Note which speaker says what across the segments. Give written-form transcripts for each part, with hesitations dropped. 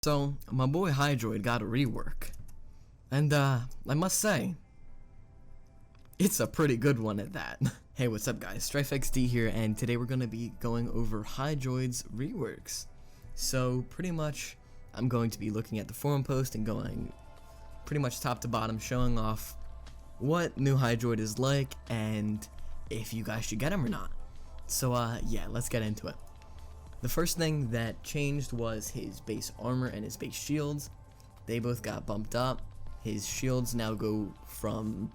Speaker 1: So, my boy Hydroid got a rework, and I must say, it's a pretty good one at that. Hey, what's up guys, StryfeXD here, and today we're going to be going over Hydroid's reworks. So, pretty much, I'm going to be looking at the forum post and going pretty much top to bottom, showing off what new Hydroid is like, and if you guys should get him or not. So, yeah, let's get into it. The first thing that changed was his base armor and his base shields. They both got bumped up. His shields now go from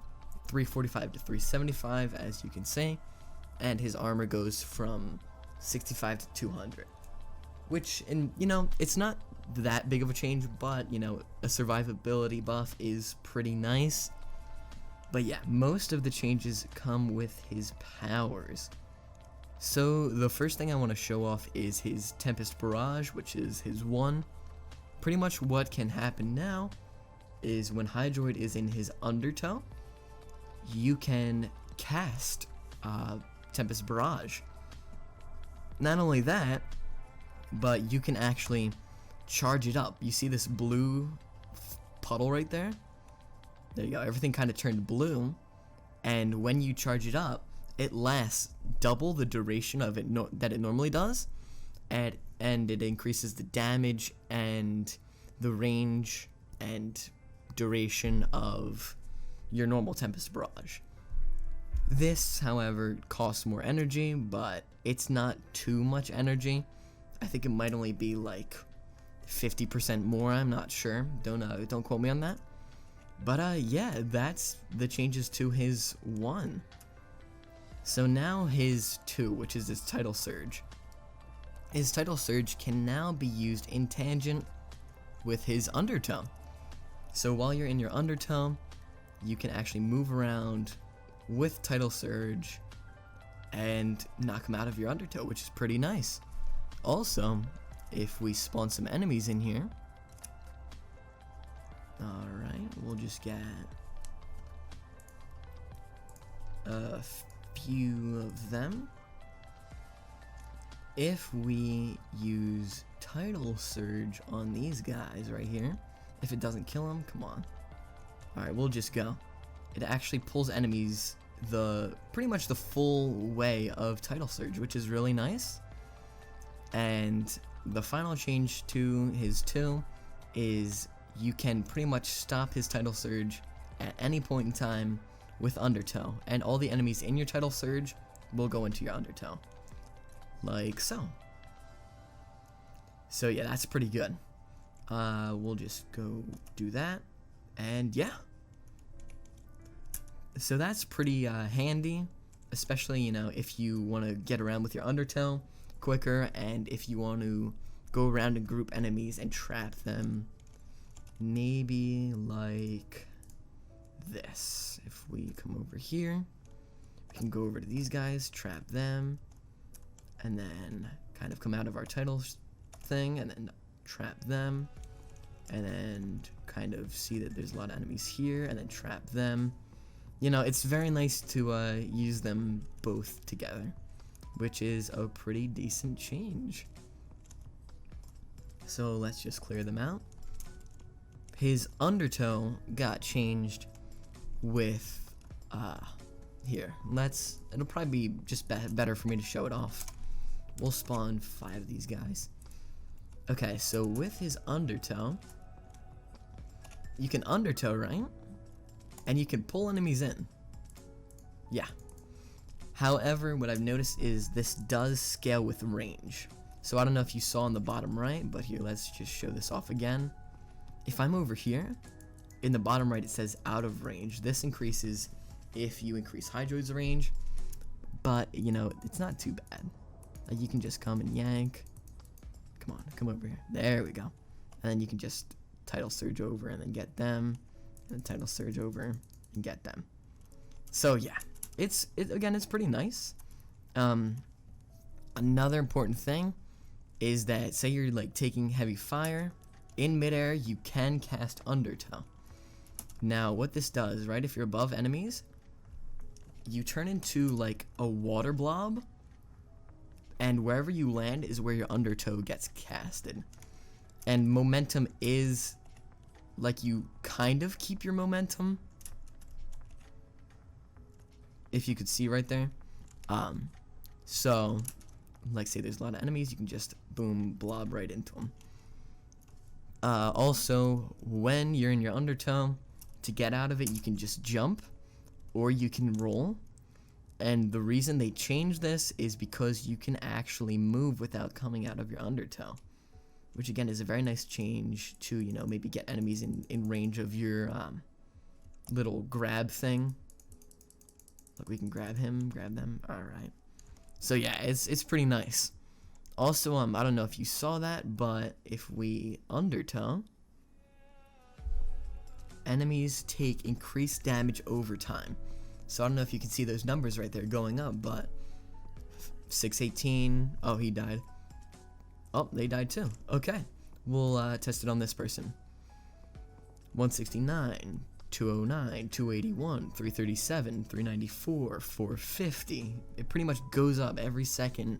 Speaker 1: 345 to 375, as you can see, and his armor goes from 65 to 200. Which, it's not that big of a change, but, a survivability buff is pretty nice. But yeah, most of the changes come with his powers. So the first thing I want to show off is his Tempest Barrage, which is his one. Pretty much what can happen now is when Hydroid is in his undertow, you can cast Tempest Barrage. Not only that, but you can actually charge it up. You see this blue puddle right there? There you go, everything kind of turned blue, and when you charge it up, it lasts double the duration of it that it normally does, and it increases the damage and the range and duration of your normal Tempest Barrage. This, however, costs more energy, but it's not too much energy. I think it might only be like 50% more, I'm not sure. Don't quote me on that. But yeah, that's the changes to his 1. So now his 2, which is his Tidal Surge. His Tidal Surge can now be used in tangent with his undertow. So while you're in your undertow, you can actually move around with Tidal Surge and knock him out of your undertow, which is pretty nice. Also, if we spawn some enemies in here, alright, we'll just get a few of them. If we use Tidal Surge on these guys right here, if it doesn't kill them, come on. Alright, we'll just go. It actually pulls enemies pretty much the full way of Tidal Surge, which is really nice. And the final change to his 2 is you can pretty much stop his Tidal Surge at any point in time with undertow, and all the enemies in your Tidal Surge will go into your undertow, like so. So yeah, that's pretty good. We'll just go do that, and yeah. So that's pretty handy, especially if you want to get around with your undertow quicker, and if you want to go around and group enemies and trap them, maybe like this. If we come over here, we can go over to these guys, trap them, and then kind of come out of our title thing and then trap them, and then kind of see that there's a lot of enemies here and then trap them. It's very nice to use them both together, which is a pretty decent change. So let's just clear them out. His undertow got changed with here. It'll probably be just better for me to show it off. We'll spawn 5 of these guys. Okay, so with his undertow, you can undertow, right? And you can pull enemies in. Yeah. However, what I've noticed is this does scale with range. So I don't know if you saw on the bottom right, but here, let's just show this off again. If I'm over here, in the bottom right it says out of range. This increases if you increase Hydroid's range, but it's not too bad. Like, you can just come and yank. Come on, come over here. There we go. And then you can just Tidal Surge over and then get them, and Tidal Surge over and get them. So yeah, it's pretty nice. Another important thing is that, say you're like taking heavy fire in midair, you can cast undertow. Now what this does, right, if you're above enemies, you turn into like a water blob, and wherever you land is where your undertow gets casted. And momentum is like you kind of keep your momentum, if you could see right there. So like say there's a lot of enemies, you can just boom blob right into them. Also, when you're in your undertow, to get out of it you can just jump or you can roll. And the reason they changed this is because you can actually move without coming out of your undertow, which again is a very nice change to, you know, maybe get enemies in range of your little grab thing. Look, we can grab him, grab them. Alright. So yeah, it's pretty nice. Also, I don't know if you saw that, but if we undertow, enemies take increased damage over time. So I don't know if you can see those numbers right there going up, but 618. Oh, he died. Oh, they died too. Okay, we'll test it on this person. 169, 209, 281, 337, 394, 450. It pretty much goes up every second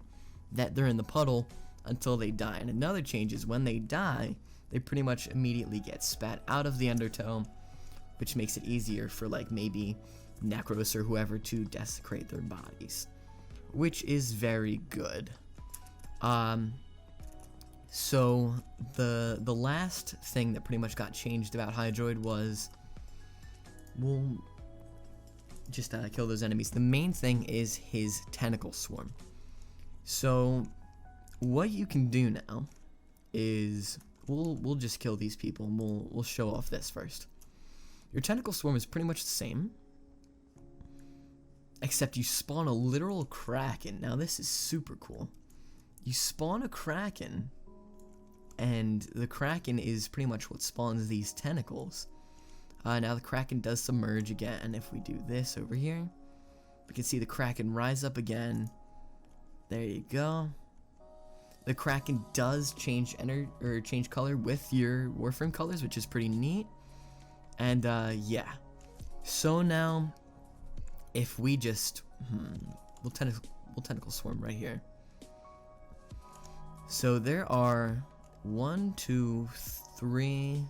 Speaker 1: that they're in the puddle until they die. And another change is when they die, they pretty much immediately get spat out of the undertow, which makes it easier for like maybe Necros or whoever to desecrate their bodies, which is very good. So the last thing that pretty much got changed about Hydroid was, we'll just kill those enemies. The main thing is his tentacle swarm. So what you can do now is we'll just kill these people and we'll show off this first. Your tentacle swarm is pretty much the same, except you spawn a literal kraken. Now this is super cool. You spawn a kraken, and the kraken is pretty much what spawns these tentacles. Now the kraken does submerge again, and if we do this over here, we can see the kraken rise up again. There you go. The kraken does change change color with your Warframe colors, which is pretty neat. And yeah. So now, if we just we'll tentacle swarm right here. So there are 1, 2, 3,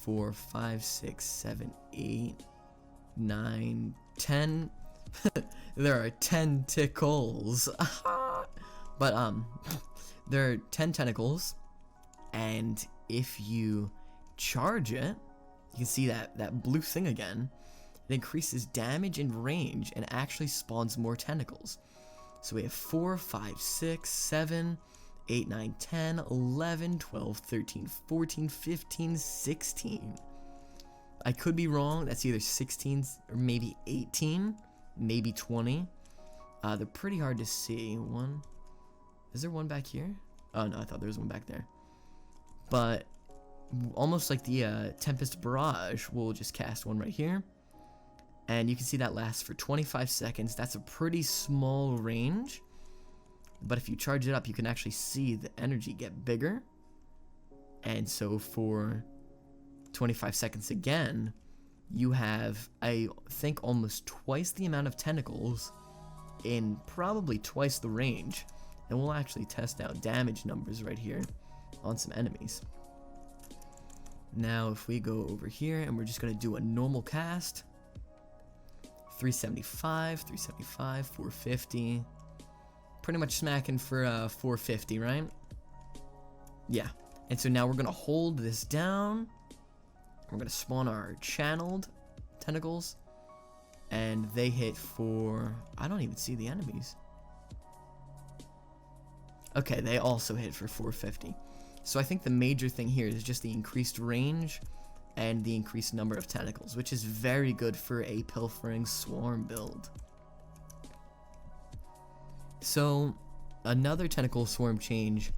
Speaker 1: 4, 5, 6, 7, 8, 9, 10. There are 10 tickles. But there are 10 tentacles, and if you charge it, you can see that blue thing again. It increases damage and range and actually spawns more tentacles. So we have 4, 5, 6, 7, 8, 9, 10, 11, 12, 13, 14, 15, 16. I could be wrong. That's either 16 or maybe 18, maybe 20. They're pretty hard to see. One. Is there one back here? Oh no, I thought there was one back there. But almost like the Tempest Barrage, we'll just cast one right here. And you can see that lasts for 25 seconds. That's a pretty small range. But if you charge it up, you can actually see the energy get bigger. And so for 25 seconds again, you have, I think, almost twice the amount of tentacles in probably twice the range. And we'll actually test out damage numbers right here on some enemies. Now if we go over here and we're just going to do a normal cast, 375, 375, 450, pretty much smacking for 450, right? Yeah. And so now we're going to hold this down. We're going to spawn our channeled tentacles, and they hit for, I don't even see the enemies. Okay, they also hit for 450. So I think the major thing here is just the increased range and the increased number of tentacles, which is very good for a pilfering swarm build. So another tentacle swarm change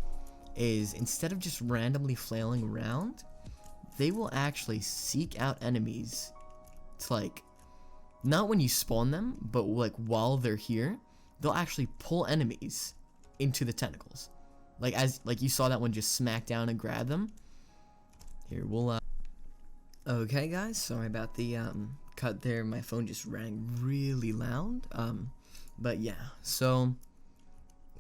Speaker 1: is, instead of just randomly flailing around, they will actually seek out enemies to, like, not when you spawn them, but like while they're here, they'll actually pull enemies into the tentacles. Like you saw that one just smack down and grab them. Here, we'll okay guys, sorry about the cut there. My phone just rang really loud. But yeah, so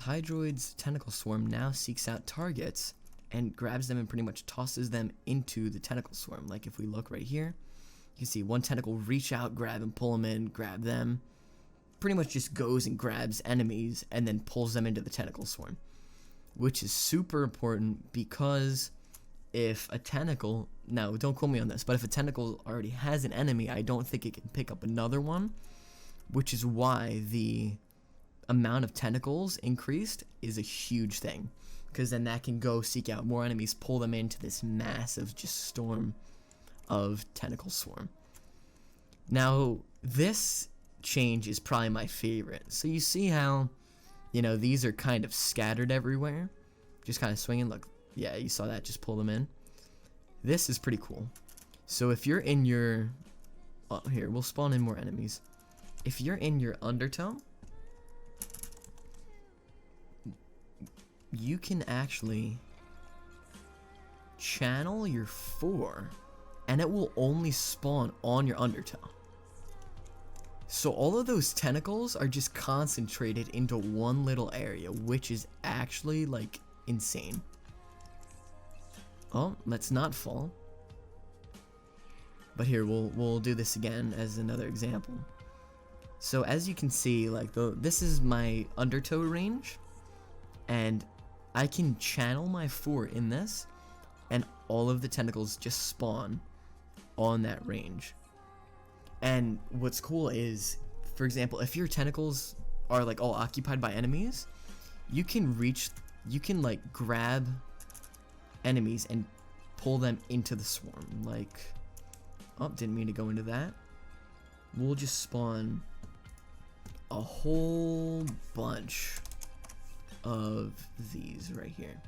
Speaker 1: Hydroid's tentacle swarm now seeks out targets and grabs them and pretty much tosses them into the tentacle swarm. Like if we look right here, you can see one tentacle reach out, grab and pull them in, grab them. Pretty much just goes and grabs enemies and then pulls them into the tentacle swarm, which is super important because if a tentacle, now don't quote me on this, but if a tentacle already has an enemy, I don't think it can pick up another one, which is why the amount of tentacles increased is a huge thing, because then that can go seek out more enemies, pull them into this massive just storm of tentacle swarm. Now this change is probably my favorite. So you see how, you know, these are kind of scattered everywhere, just kind of swinging. Look, yeah, you saw that, just pull them in. This is pretty cool. So if you're in your, oh, here, we'll spawn in more enemies. If you're in your undertow, you can actually channel your 4 and it will only spawn on your undertow. So all of those tentacles are just concentrated into one little area, which is actually like insane. Oh, let's not fall. But here, we'll do this again as another example. So as you can see, like this is my undertow range, and I can channel my 4 in this, and all of the tentacles just spawn on that range. And what's cool is, for example, if your tentacles are like all occupied by enemies, you can like grab enemies and pull them into the swarm. Like, oh, didn't mean to go into that. We'll just spawn a whole bunch of these right here.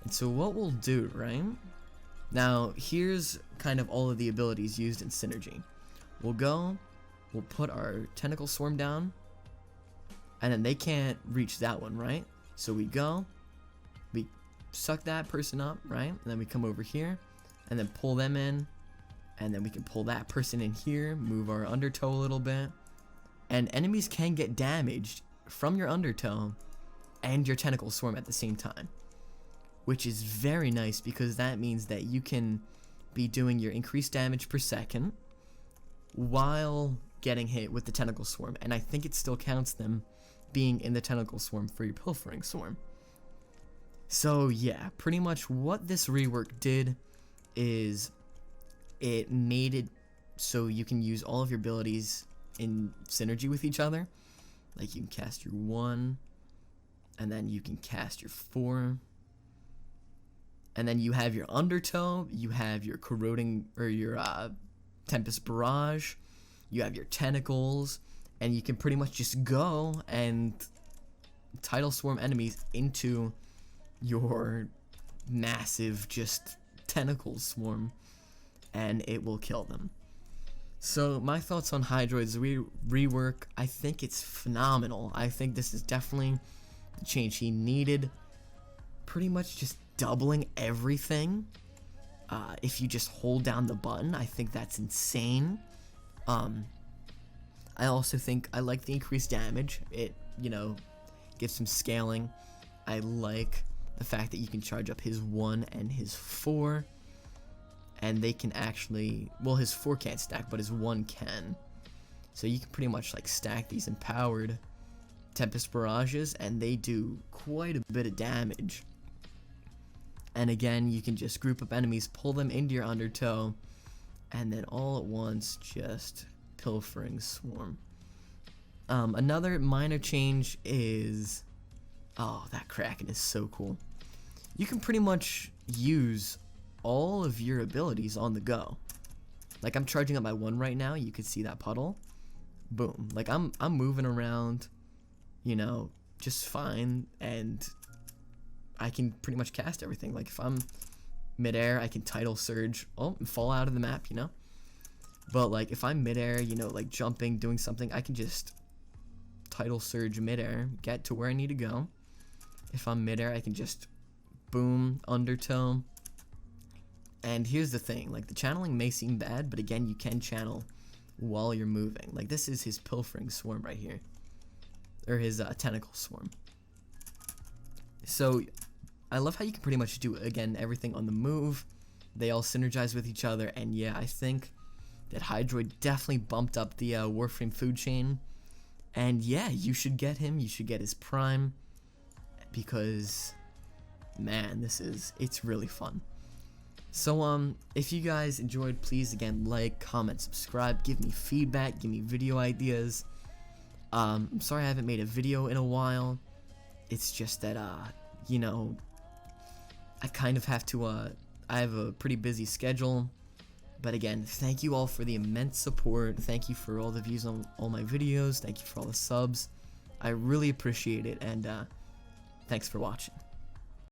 Speaker 1: And so what we'll do, right? Now, here's kind of all of the abilities used in Synergy. We'll put our tentacle swarm down, and then they can't reach that one, right? So we suck that person up, right? And then we come over here, and then pull them in, and then we can pull that person in here, move our undertow a little bit, and enemies can get damaged from your undertow and your tentacle swarm at the same time, which is very nice because that means that you can be doing your increased damage per second while getting hit with the tentacle swarm, and I think it still counts them being in the tentacle swarm for your pilfering swarm. So yeah, pretty much what this rework did is it made it so you can use all of your abilities in synergy with each other. Like you can cast your 1, and then you can cast your 4, and then you have your undertow, you have your corroding, or your Tempest Barrage, you have your tentacles, and you can pretty much just go and tidal swarm enemies into your massive just tentacle swarm, and it will kill them. So my thoughts on Hydroid's rework, I think it's phenomenal. I think this is definitely the change he needed. Pretty much just doubling everything. If you just hold down the button, I think that's insane. I also think I like the increased damage. It, you know, gives some scaling. I like the fact that you can charge up his 1 and his 4, and they can actually, well, his 4 can't stack, but his 1 can. So you can pretty much like stack these empowered Tempest Barrages, and they do quite a bit of damage. And again, you can just group up enemies, pull them into your undertow, and then all at once just pilfering swarm. Another minor change is, oh, that Kraken is so cool. You can pretty much use all of your abilities on the go. Like I'm charging up my 1 right now, you can see that puddle. Boom. Like I'm moving around, you know, just fine, and I can pretty much cast everything. Like if I'm midair, I can tidal surge, and fall out of the map, you know. But like if I'm midair, you know, like jumping, doing something, I can just tidal surge midair, get to where I need to go. If I'm midair, I can just boom, undertow. And here's the thing, like the channeling may seem bad, but again, you can channel while you're moving. Like this is his pilfering swarm right here, or his tentacle swarm. So I love how you can pretty much do, again, everything on the move. They all synergize with each other, and yeah, I think that Hydroid definitely bumped up the Warframe food chain. And yeah, you should get him, you should get his prime, because, man, it's really fun. So, if you guys enjoyed, please, again, like, comment, subscribe, give me feedback, give me video ideas. I'm sorry I haven't made a video in a while. It's just that, you know, I kind of have to, I have a pretty busy schedule. But again, thank you all for the immense support. Thank you for all the views on all my videos. Thank you for all the subs. I really appreciate it, and thanks for watching.